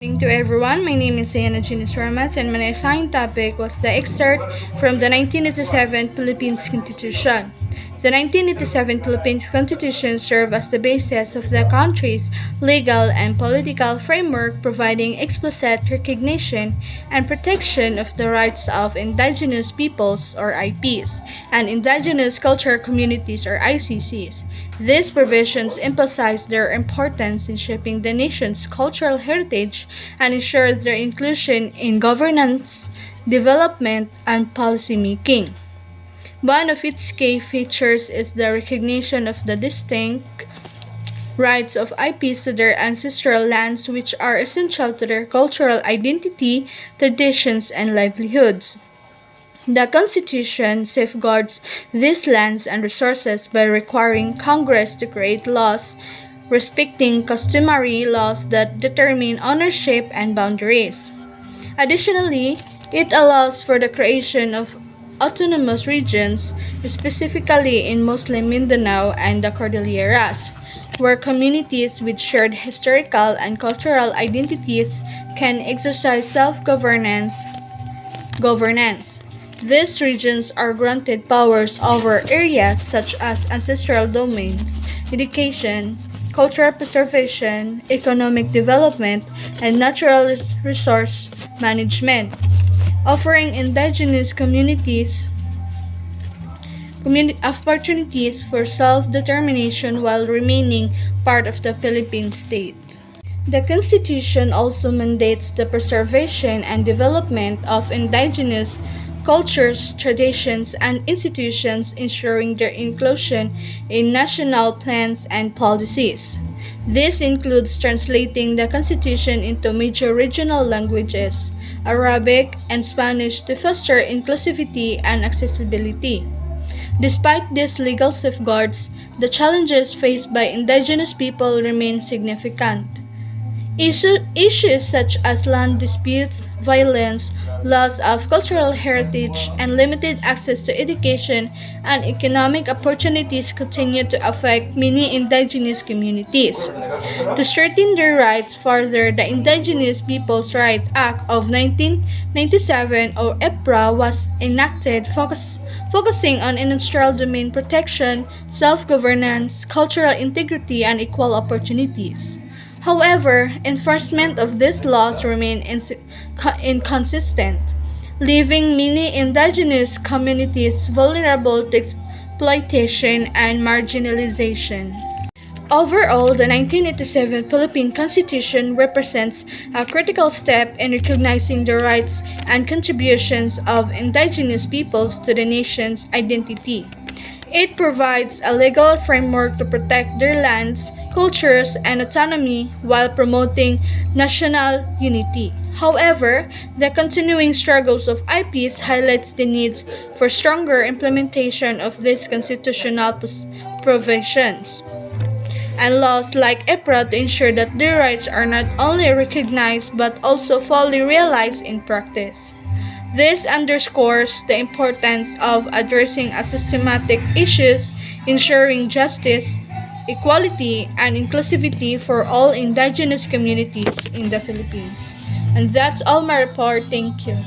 Good evening to everyone. My name is Sayana Ginis Ramas and my assigned topic was the excerpt from the 1987 Philippines Constitution. The 1987 Philippines Constitution served as the basis of the country's legal and political framework, providing explicit recognition and protection of the rights of indigenous peoples or IPs and indigenous cultural communities or ICCs. These provisions emphasize their importance in shaping the nation's cultural heritage and ensure their inclusion in governance, development, and policymaking. One of its key features is the recognition of the distinct rights of IPs to their ancestral lands, which are essential to their cultural identity, traditions, and livelihoods. The Constitution safeguards these lands and resources by requiring Congress to create laws respecting customary laws that determine ownership and boundaries. Additionally, it allows for the creation of autonomous regions, specifically in Muslim Mindanao and the Cordilleras, where communities with shared historical and cultural identities can exercise self-governance. These regions are granted powers over areas such as ancestral domains, education, cultural preservation, economic development, and natural resource management, offering indigenous communities opportunities for self-determination while remaining part of the Philippine state. The Constitution also mandates the preservation and development of indigenous cultures, traditions, and institutions, ensuring their inclusion in national plans and policies. This includes translating the Constitution into major regional languages, Arabic and Spanish, to foster inclusivity and accessibility. Despite these legal safeguards, the challenges faced by indigenous people remain significant. Issues such as land disputes, violence, loss of cultural heritage, and limited access to education and economic opportunities continue to affect many indigenous communities. To strengthen their rights further, the Indigenous Peoples' Rights Act of 1997 or EPRA was enacted, focusing on ancestral domain protection, self-governance, cultural integrity, and equal opportunities. However, enforcement of these laws remain inconsistent, leaving many indigenous communities vulnerable to exploitation and marginalization. Overall, the 1987 Philippine Constitution represents a critical step in recognizing the rights and contributions of indigenous peoples to the nation's identity. It provides a legal framework to protect their lands, cultures, and autonomy while promoting national unity. However, the continuing struggles of IPs highlights the need for stronger implementation of these constitutional provisions and laws like EPRA to ensure that their rights are not only recognized but also fully realized in practice. This underscores the importance of addressing a systematic issues, ensuring justice, equality, and inclusivity for all indigenous communities in the Philippines. And that's all my report. Thank you.